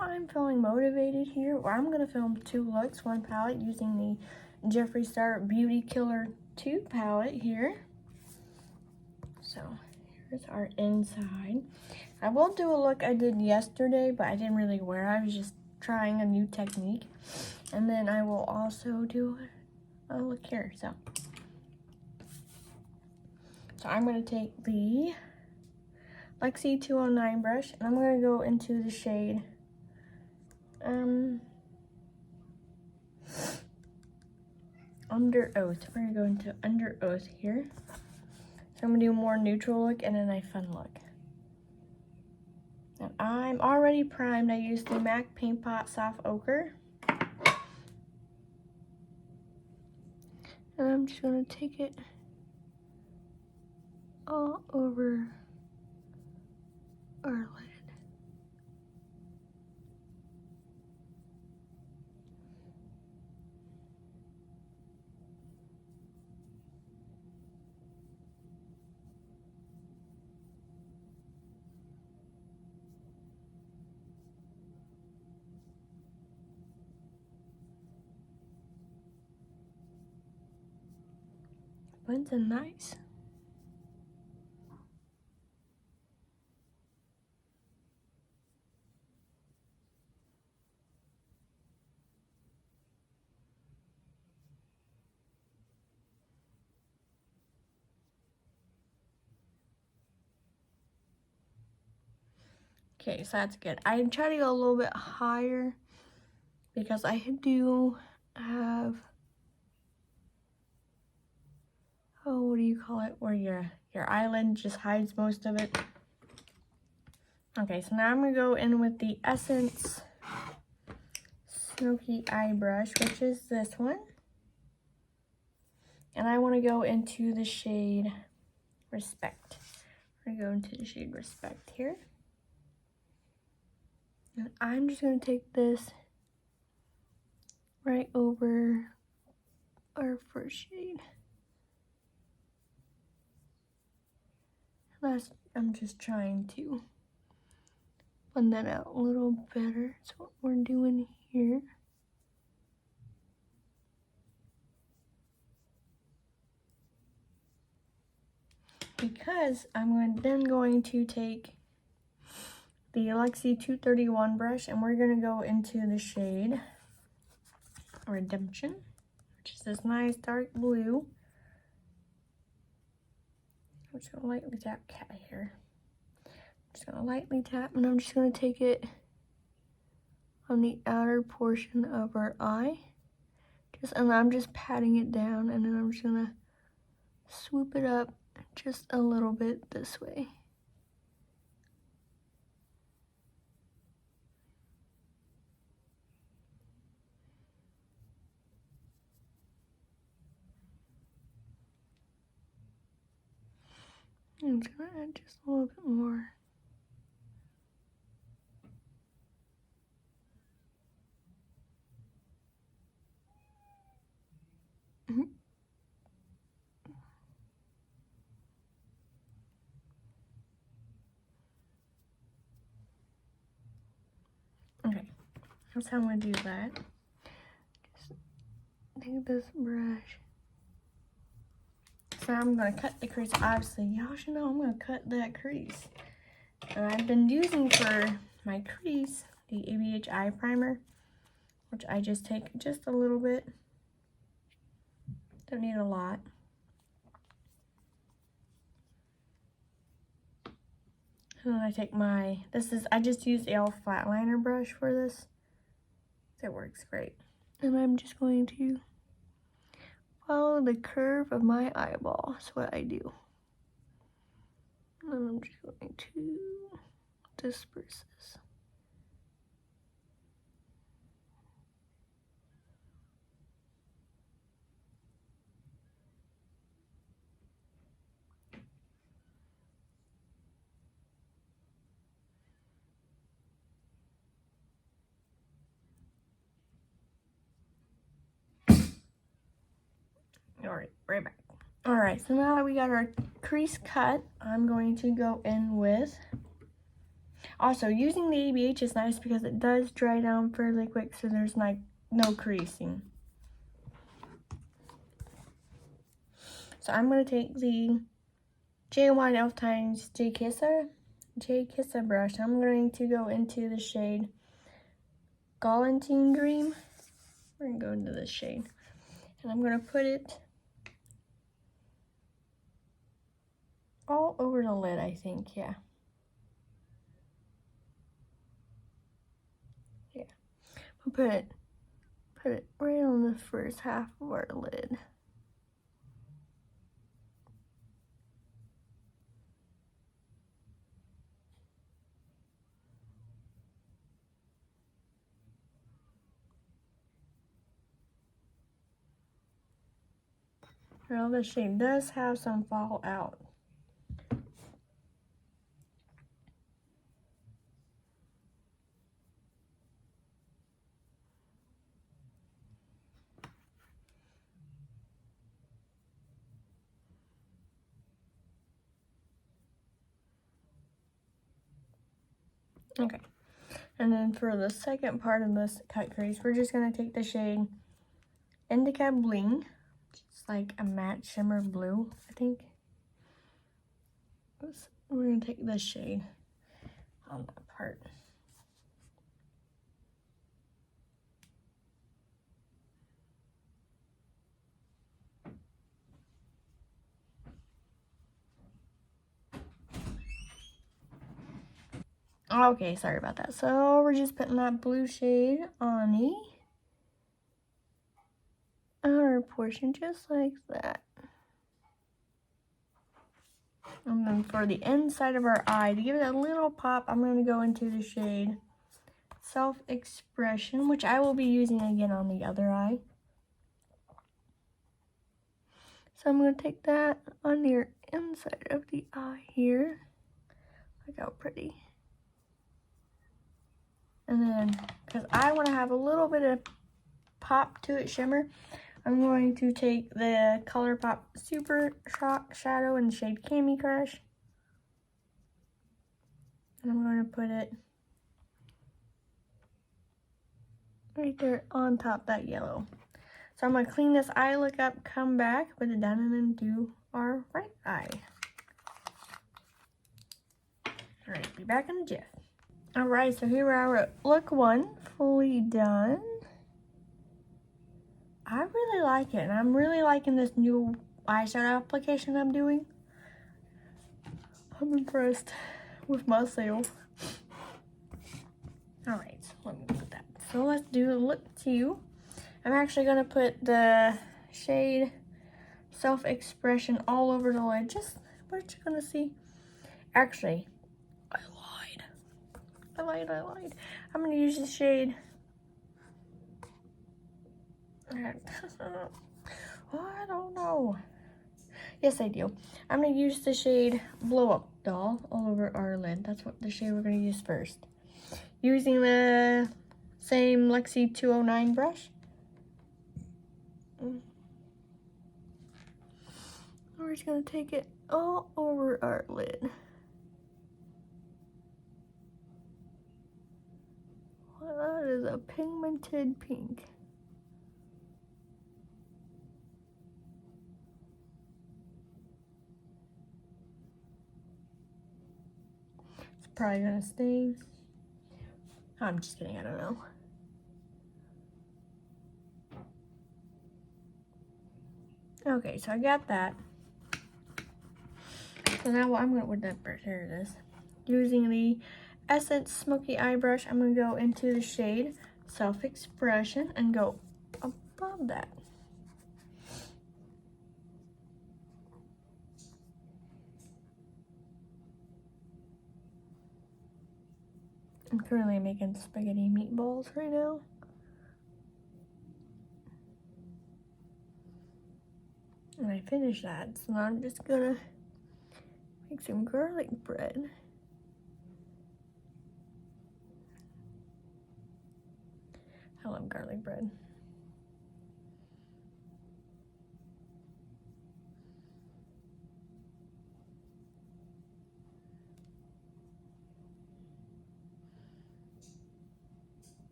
I'm feeling motivated here, or I'm gonna film 2 looks, 1 palette using the Jeffree Star Beauty Killer 2 palette here. So here's our inside. I will do a look I did yesterday, but I didn't really wear. I was just trying a new technique. And then I will also do a look here. So I'm gonna take the Lexi 209 brush, and I'm gonna go into the shade Under Oath. We're gonna go into Under Oath here. So I'm gonna do a more neutral look and then a fun look. And I'm already primed. I used the MAC Paint Pot Soft Ochre. And I'm just gonna take it all over our lid. Blends in nice. Okay, so that's good. I try to go a little bit higher because I do have, oh, what do you call it, where your eyelid just hides most of it. Okay, so now I'm gonna go in with the Essence Smoky Eye Brush, which is this one. And I wanna go into the shade Respect. We're gonna go into the shade Respect here. And I'm just gonna take this right over our first shade. I'm just trying to blend that out a little better. That's what we're doing here. Because I'm then going to take the Lexi 231 brush, and we're gonna go into the shade Redemption, which is this nice dark blue. I'm just gonna lightly tap cat here. I'm just gonna lightly tap, and I'm just gonna take it on the outer portion of our eye. And I'm just patting it down, and then I'm just gonna swoop it up just a little bit this way. I'm just gonna add just a little bit more. Okay, that's how I'm gonna do that. Just take this brush. So I'm gonna cut the crease. Obviously, y'all should know I'm gonna cut that crease. And I've been using for my crease the ABH eye primer, which I just take just a little bit. Don't need a lot. And then I take I just used the e.l.f. flat liner brush for this. It works great. And I'm just going to follow the curve of my eyeball. That's what I do. And I'm just going to disperse this. Alright, right back. Alright, so now that we got our crease cut, I'm going to go in with, Also, using the ABH is nice because it does dry down fairly quick, so there's like no creasing. So I'm going to take the J1 Elf Times J Kissa brush. I'm going to go into the shade Galantine Dream. We're going to go into this shade. And I'm going to put it all over the lid, I think, yeah. Yeah. I'll put it right on the first half of our lid. Well, this shade does have some fallout. Okay, and then for the second part of this cut crease, we're just going to take the shade Indica Bling. It's like a matte shimmer blue, I think. We're going to take this shade on that part. Okay, sorry about that. So we're just putting that blue shade on the outer portion, just like that. And then for the inside of our eye, to give it a little pop, I'm going to go into the shade Self-Expression, which I will be using again on the other eye. So I'm going to take that on the inside of the eye here. Look how pretty. And then, because I want to have a little bit of pop to it, shimmer, I'm going to take the ColourPop Super Shock Shadow in the shade Cami Crush. And I'm going to put it right there on top that yellow. So I'm going to clean this eye look up, come back, put it down, and then do our right eye. Alright, be back in a jiff. Alright, so here we are at look 1, fully done. I really like it, and I'm really liking this new eyeshadow application I'm doing. I'm impressed with myself. Alright, so let me put that. So let's do look 2. I'm actually going to put the shade Self-Expression all over the lid. Just what you're going to see. Actually, I lied. I'm going to use the shade. I don't know. Yes, I do. I'm going to use the shade Blow Up Doll all over our lid. That's what the shade we're going to use first. Using the same Lexi 209 brush. We're just going to take it all over our lid. Well, that is a pigmented pink. It's probably going to stay. I'm just kidding, I don't know. Okay, so I got that. So now what I'm going to, with that brush, here it is. Using the Essence Smoky Eye Brush, I'm going to go into the shade Self-Expression and go above that. I'm currently making spaghetti meatballs right now. And I finished that, so now I'm just gonna make some garlic bread. I love garlic bread.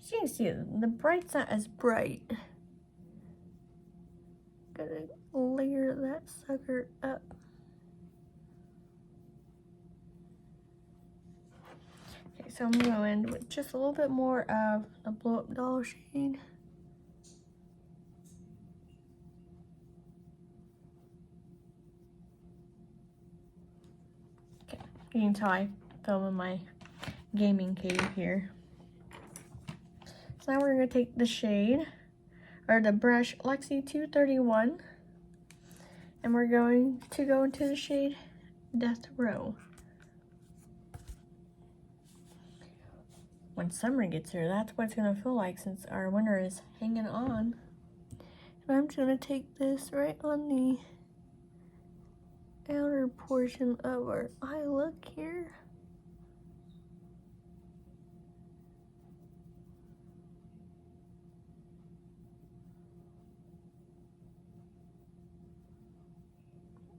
So you can see the bright's not as bright. Gotta layer that sucker up. Okay, so I'm gonna go in with just a little bit more of the blow up doll shade. Okay, you can tell I film in my gaming cave here. So now we're gonna take the shade, or the brush Lexi 231, and we're going to go into the shade Death Row. When summer gets here, that's what it's gonna feel like since our winter is hanging on. And I'm just gonna take this right on the outer portion of our eye look here.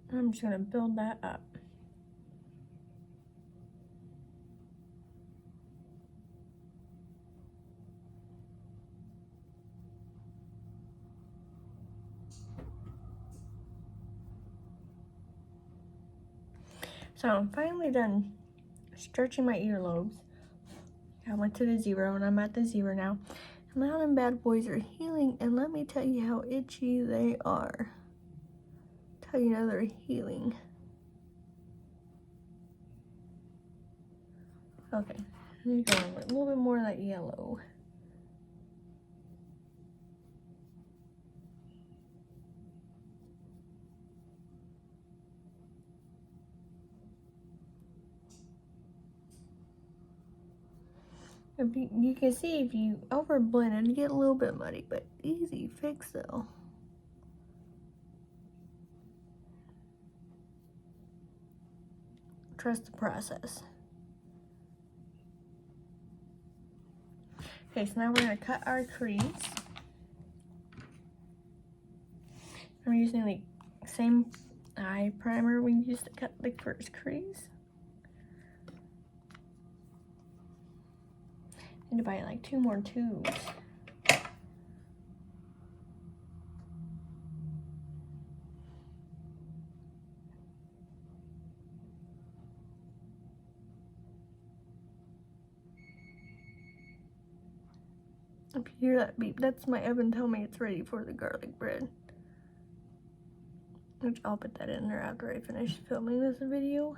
I'm just gonna build that up. So I'm finally done stretching my earlobes. I went to the 0 and I'm at the 0 now. And now them bad boys are healing, and let me tell you how itchy they are. Tell you now they're healing. Okay, I'm going with a little bit more of that yellow. You can see if you over blend it, you get a little bit muddy, but easy fix though. Trust the process. Okay, so now we're gonna cut our crease. I'm using the same eye primer we used to cut the first crease. I need to buy like 2 more tubes. If you hear that beep, that's my oven telling me it's ready for the garlic bread. Which I'll put that in there after I finish filming this video.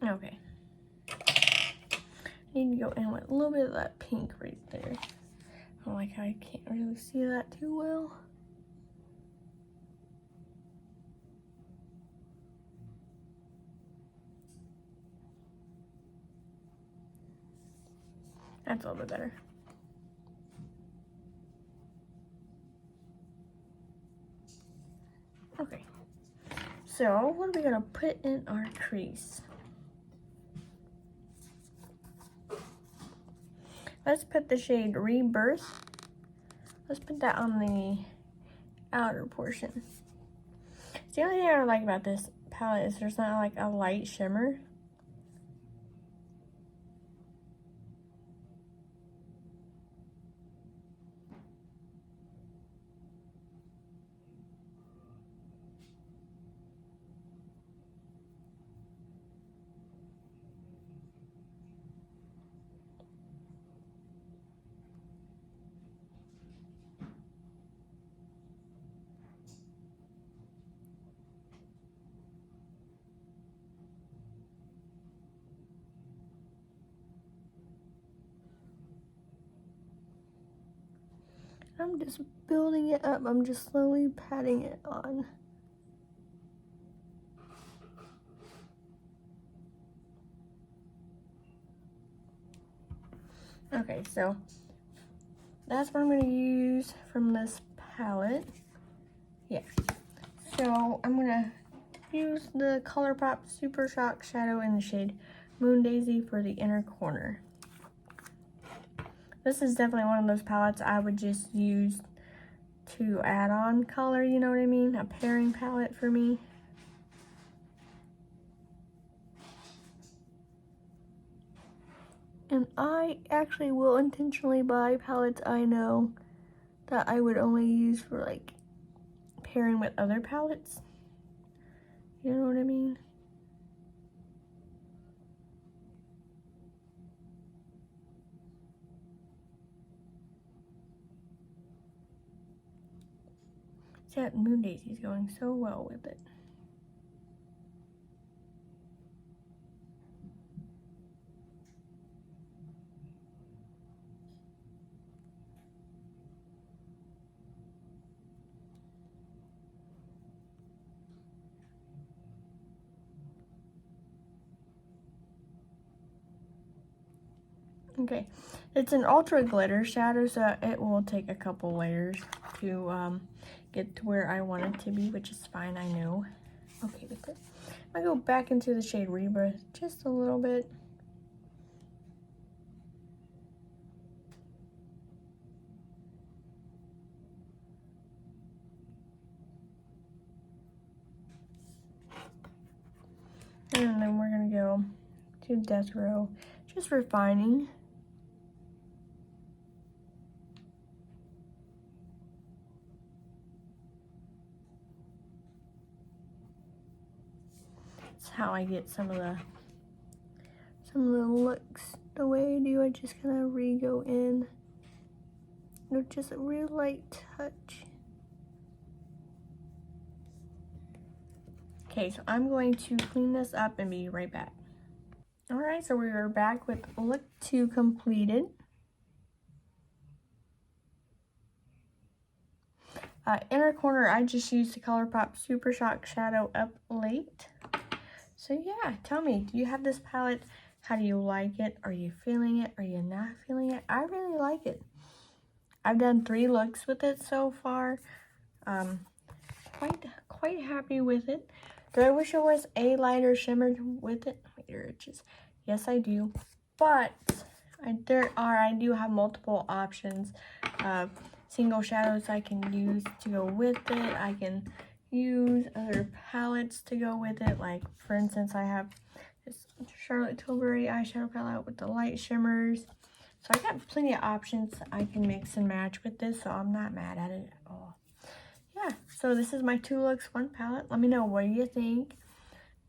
Okay. I need to go in with a little bit of that pink right there. I like how I can't really see that too well. That's a little bit better. Okay. So, what are we gonna put in our crease? Let's put the shade Rebirth. Let's put that on the outer portion. The only thing I like about this palette is there's not like a light shimmer. I'm just building it up. I'm just slowly patting it on. Okay, so that's what I'm going to use from this palette. Yeah. So I'm going to use the ColourPop Super Shock Shadow in the shade Moon Daisy for the inner corner. This is definitely one of those palettes I would just use to add on color, you know what I mean? A pairing palette for me. And I actually will intentionally buy palettes I know that I would only use for like pairing with other palettes. You know what I mean? See, that Moon Daisy is going so well with it. Okay, it's an ultra glitter shadow, so it will take a couple layers to get to where I want it to be, which is fine, I know. Okay with it. I go back into the shade Rebirth just a little bit. And then we're gonna go to Death Row, just refining. That's how I get some of the looks the way I do. I just kind of re-go in. Just a real light touch. Okay, so I'm going to clean this up and be right back. Alright, so we are back with look 2 completed. Inner corner, I just used the ColourPop Super Shock Shadow Up Late. So yeah, tell me, do you have this palette? How do you like it? Are you feeling it? Are you not feeling it? I really like it. I've done 3 looks with it so far. Quite happy with it. Do I wish it was a lighter shimmer with it? Yes, I do. But I do have multiple options of single shadows I can use to go with it. I can use other palettes to go with it. Like, for instance, I have this Charlotte Tilbury eyeshadow palette with the light shimmers. So I got plenty of options I can mix and match with this, so I'm not mad at it at all. Yeah, so this is my 2 looks, 1 palette. Let me know what you think.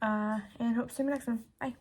And hope to see you next one. Bye.